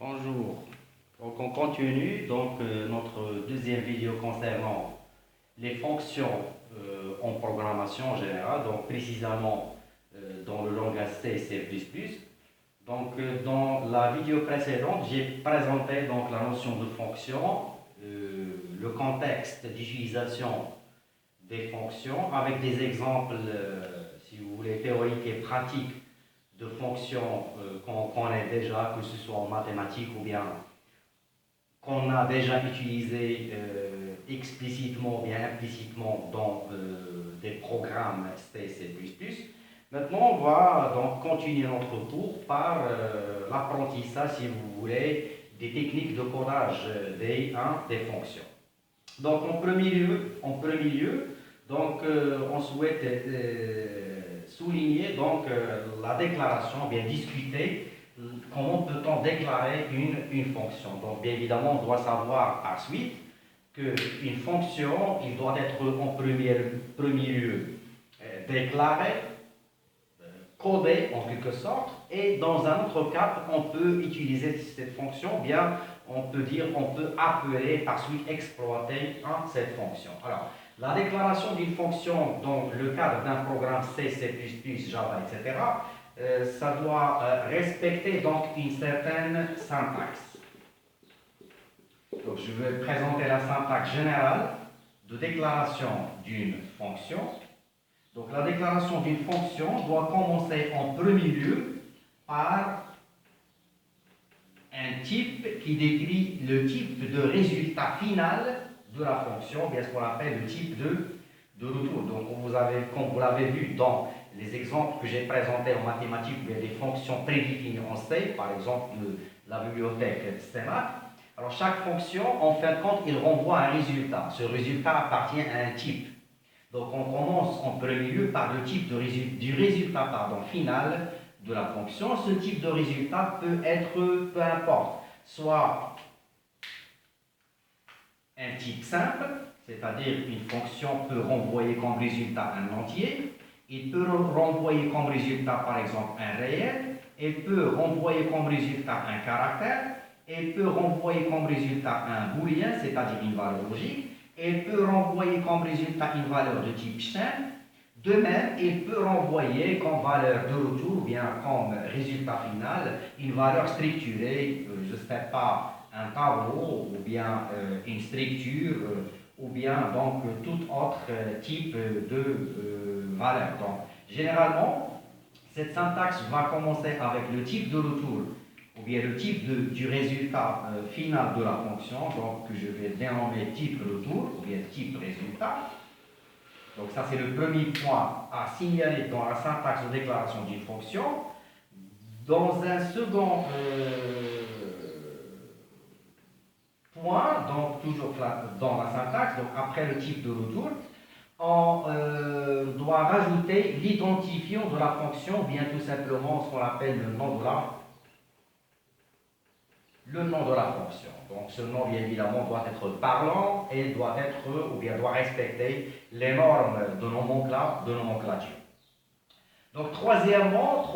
Bonjour. Donc on continue notre deuxième vidéo concernant les fonctions en programmation en général, donc précisément dans le langage C et C++. Dans la vidéo précédente, j'ai présenté donc la notion de fonction, le contexte d'utilisation des fonctions avec des exemples, si vous voulez, théoriques et pratiques de fonctions qu'on connaît déjà, que ce soit en mathématiques ou bien qu'on a déjà utilisé explicitement ou bien implicitement dans des programmes C, C++. Maintenant, on va donc continuer notre cours par l'apprentissage, si vous voulez, des techniques de codage des fonctions. Donc, en premier lieu on souhaite souligner la déclaration, bien discuter comment peut-on déclarer une fonction. Donc, bien évidemment, on doit savoir par suite qu'une fonction, il doit être en premier lieu déclarée, codée en quelque sorte, et dans un autre cas, on peut utiliser cette fonction, bien on peut appeler par suite exploiter cette fonction. Alors, la déclaration d'une fonction dans le cadre d'un programme C, C++, Java, etc., ça doit respecter donc une certaine syntaxe. Donc, je vais présenter la syntaxe générale de déclaration d'une fonction. Donc, la déclaration d'une fonction doit commencer en premier lieu par un type qui décrit le type de résultat final de la fonction, bien ce qu'on appelle le type de retour. Donc, comme vous l'avez vu dans les exemples que j'ai présentés en mathématiques, il y a des fonctions prédéfinies en C, par exemple la bibliothèque STEMAT. Alors, chaque fonction, en fin de compte, il renvoie un résultat. Ce résultat appartient à un type. Donc, on commence en premier lieu par le type du résultat final de la fonction. Ce type de résultat peut être, peu importe, soit un type simple, c'est-à-dire qu'une fonction peut renvoyer comme résultat un entier, il peut renvoyer comme résultat par exemple un réel, il peut renvoyer comme résultat un caractère, il peut renvoyer comme résultat un booléen, c'est-à-dire une valeur logique, il peut renvoyer comme résultat une valeur de type chaîne. De même, il peut renvoyer comme valeur de retour, ou bien comme résultat final, une valeur structurée, je ne sais pas, un tableau, ou bien une structure, ou bien donc tout autre type de valeur. Donc, généralement, cette syntaxe va commencer avec le type de retour, ou bien le type du résultat final de la fonction, donc que je vais dénommer type retour, ou bien type résultat. Donc ça, c'est le premier point à signaler dans la syntaxe de déclaration d'une fonction. Dans un second point, donc toujours dans la syntaxe, donc après le type de retour, on doit rajouter l'identifiant de la fonction, bien tout simplement ce qu'on appelle le nom de la fonction. Donc ce nom, bien évidemment, doit être parlant et doit respecter les normes de nomenclature. Donc troisièmement,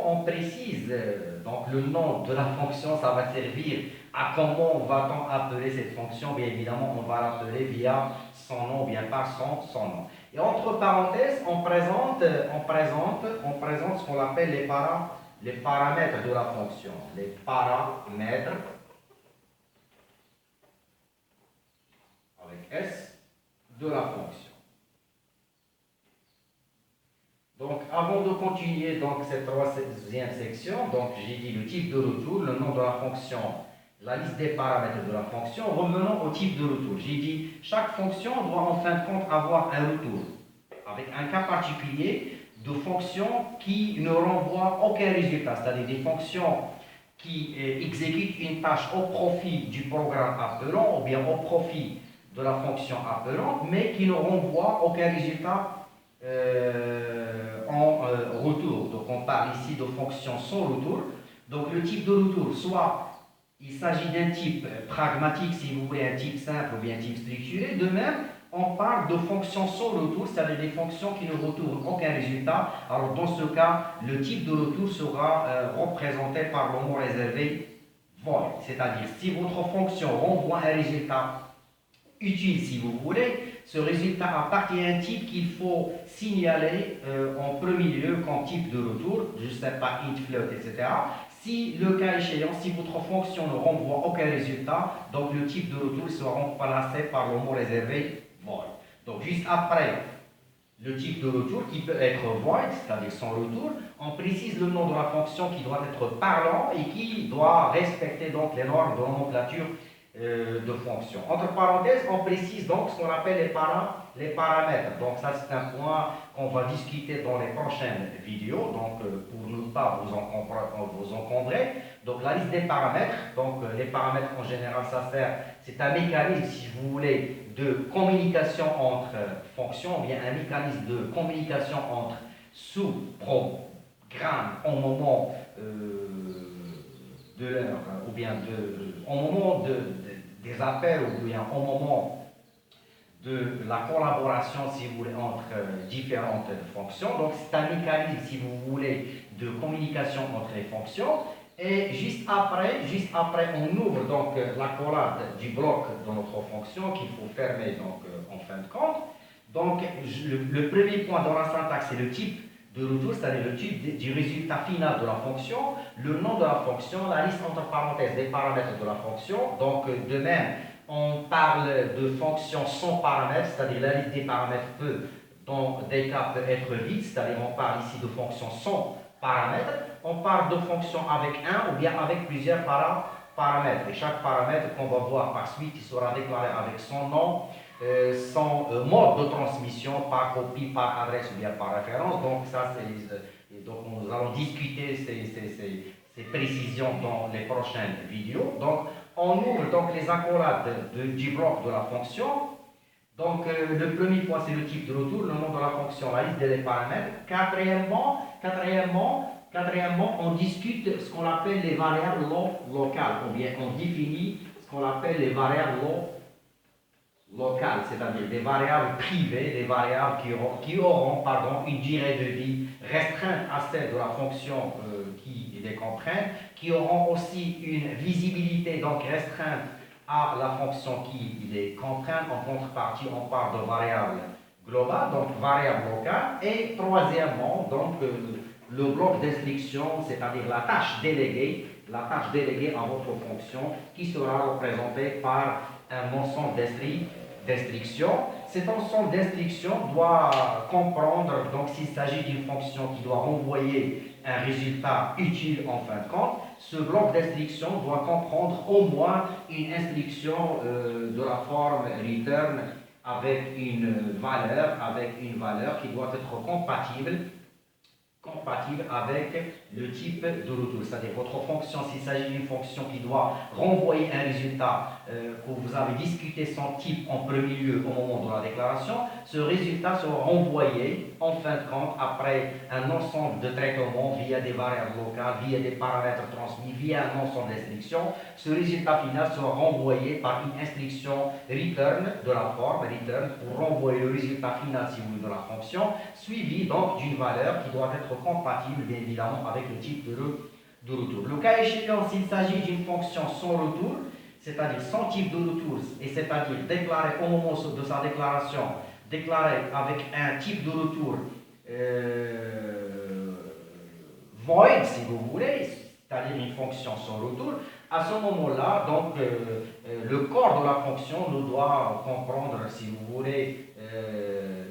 on précise donc le nom de la fonction, ça va servir à comment va-t-on appeler cette fonction. Bien évidemment, on va l'appeler via son nom, bien par son nom. Et entre parenthèses, on présente ce qu'on appelle les paramètres de la fonction. Les paramètres avec S de la fonction. Donc, avant de continuer cette troisième section, donc j'ai dit le type de retour, le nom de la fonction, la liste des paramètres de la fonction. Revenons au type de retour. J'ai dit chaque fonction doit en fin de compte avoir un retour, avec un cas particulier de fonctions qui ne renvoient aucun résultat, c'est-à-dire des fonctions qui exécutent une tâche au profit du programme appelant ou bien au profit de la fonction appelante, mais qui ne renvoient aucun résultat en retour. Donc on parle ici de fonctions sans retour. Donc le type de retour, soit il s'agit d'un type pragmatique, si vous voulez, un type simple ou bien un type structuré. De même, on parle de fonctions sans retour, c'est-à-dire des fonctions qui ne retournent aucun résultat. Alors dans ce cas, le type de retour sera représenté par le mot réservé void, c'est-à-dire si votre fonction renvoie un résultat utile, si vous voulez, ce résultat appartient à un type qu'il faut signaler en premier lieu comme type de retour, je ne sais pas, int, float, etc. Si le cas échéant, si votre fonction ne renvoie aucun résultat, donc le type de retour sera remplacé par le mot réservé void. Donc juste après le type de retour qui peut être void, c'est-à-dire sans retour, on précise le nom de la fonction qui doit être parlant et qui doit respecter donc les normes de nomenclature de fonction. Entre parenthèses, on précise donc ce qu'on appelle les paramètres. Donc ça c'est un point qu'on va discuter dans les prochaines vidéos, donc pour ne pas vous encombrer. Donc la liste des paramètres, donc les paramètres en général ça sert, c'est un mécanisme si vous voulez de communication entre fonctions, ou bien un mécanisme de communication entre sous-programmes au moment de l'heure, ou bien au moment des appels, ou bien au moment de la collaboration, si vous voulez, entre différentes fonctions. Donc, c'est un mécanisme, si vous voulez, de communication entre les fonctions. Et juste après, on ouvre donc l'accolade du bloc de notre fonction qu'il faut fermer donc, en fin de compte. Donc, le premier point dans la syntaxe, c'est le type de retour, c'est-à-dire le type du résultat final de la fonction, le nom de la fonction, la liste entre parenthèses des paramètres de la fonction. Donc, de même, on parle de fonctions sans paramètres, c'est-à-dire la liste des paramètres peut, dans des cas, peut être vide, c'est-à-dire on parle ici de fonctions sans paramètres. On parle de fonctions avec un ou bien avec plusieurs paramètres. Et chaque paramètre qu'on va voir par suite, il sera déclaré avec son nom, son mode de transmission, par copie, par adresse ou bien par référence. Donc ça, donc nous allons discuter ces précisions dans les prochaines vidéos. Donc on ouvre donc les accolades du bloc de la fonction. Donc le premier point c'est le type de retour, le nom de la fonction, la liste des paramètres. Quatrièmement, on discute ce qu'on appelle les variables locales, ou bien on définit ce qu'on appelle les variables locales, c'est-à-dire des variables privées, des variables qui auront une durée de vie restreinte à celle de la fonction qui les comprend, qui auront aussi une visibilité donc restreinte à la fonction qui les contraint. En contrepartie, on parle de variables globales, donc variables locales. Et troisièmement, donc le bloc d'instruction, c'est-à-dire la tâche déléguée à votre fonction qui sera représentée par un ensemble d'instructions. Cet ensemble d'instructions doit comprendre, donc s'il s'agit d'une fonction qui doit renvoyer un résultat utile en fin de compte, ce bloc d'instructions doit comprendre au moins une instruction de la forme return avec une valeur qui doit être compatible avec le type de retour. C'est-à-dire votre fonction, s'il s'agit d'une fonction qui doit renvoyer un résultat que vous avez discuté son type en premier lieu au moment de la déclaration, ce résultat sera renvoyé en fin de compte après un ensemble de traitements via des variables locales, via des paramètres transmis, via un ensemble d'instructions. Ce résultat final sera renvoyé par une instruction return de la forme return pour renvoyer le résultat final, si vous voulez, de la fonction, suivi donc d'une valeur qui doit être compatible bien évidemment avec le type de retour. Le cas échéant, s'il s'agit d'une fonction sans retour, c'est-à-dire sans type de retour, et c'est-à-dire déclaré au moment de sa déclaration, déclaré avec un type de retour void, si vous voulez, c'est-à-dire une fonction sans retour, à ce moment-là, donc, le corps de la fonction ne doit comprendre, si vous voulez,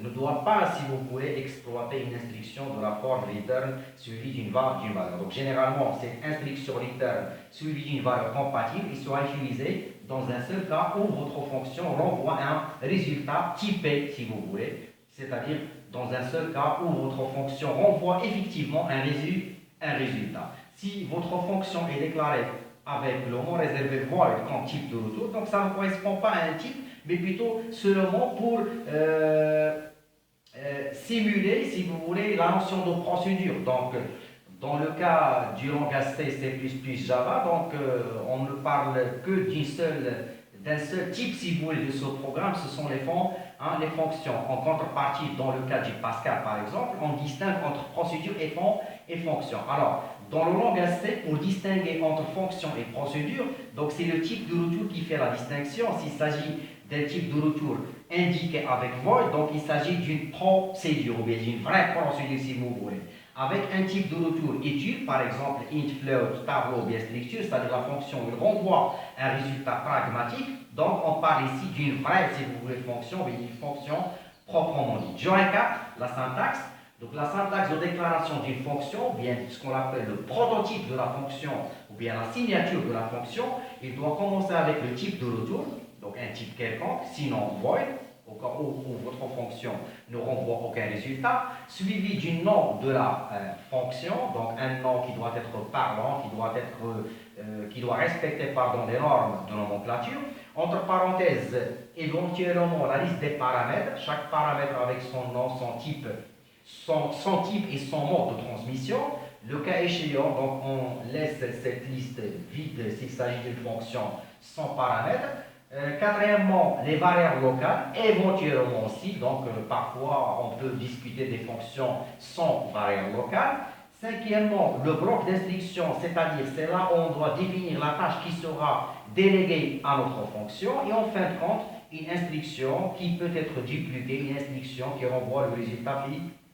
ne doit pas, si vous voulez, exploiter une instruction de la forme return suivie d'une valeur. Donc, généralement, cette instruction return suivie d'une valeur compatible, il sera utilisée dans un seul cas où votre fonction renvoie un résultat typé, si vous voulez, c'est-à-dire dans un seul cas où votre fonction renvoie effectivement un résultat. Si votre fonction est déclarée avec le mot réservé void comme type de retour, donc ça ne correspond pas à un type, mais plutôt seulement pour simuler, si vous voulez, la notion de procédure. Donc, dans le cas du langage C, C++, Java, donc on ne parle que d'un seul type, si vous voulez, de ce programme, ce sont les fonctions. En contrepartie, dans le cas du Pascal, par exemple, on distingue entre procédure et fonction. Alors, dans le langage C, pour distinguer entre fonction et procédure, donc c'est le type de retour qui fait la distinction. S'il s'agit d'un type de retour indiqué avec void, donc il s'agit d'une procédure, ou bien d'une vraie procédure si vous voulez. Avec un type de retour utile, par exemple int, float, tableau ou bien structure, c'est-à-dire la fonction il renvoie un résultat pragmatique, donc on parle ici d'une vraie, si vous voulez, fonction, ou bien une fonction proprement dite. Je récap la syntaxe. Donc la syntaxe de déclaration d'une fonction, ou bien ce qu'on appelle le prototype de la fonction, ou bien la signature de la fonction, il doit commencer avec le type de retour, donc un type quelconque, sinon void, au cas où votre fonction ne renvoie aucun résultat, suivi du nom de la fonction, donc un nom qui doit être parlant, qui doit respecter les normes de nomenclature. Entre parenthèses, éventuellement la liste des paramètres, chaque paramètre avec son nom, son type et son mode de transmission. Le cas échéant, donc on laisse cette liste vide s'il s'agit d'une fonction sans paramètres. Quatrièmement, les variables locales, éventuellement aussi, donc parfois on peut discuter des fonctions sans variables locales. Cinquièmement, le bloc d'instruction, c'est-à-dire c'est là où on doit définir la tâche qui sera déléguée à notre fonction. Et en fin de compte, une instruction qui peut être dupliquée, une instruction qui renvoie le résultat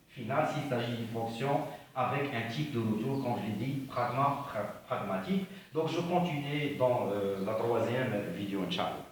final s'il s'agit d'une fonction avec un type de retour, comme je l'ai dit, pragmatique. Donc je continue dans la troisième vidéo, Inch'Allah.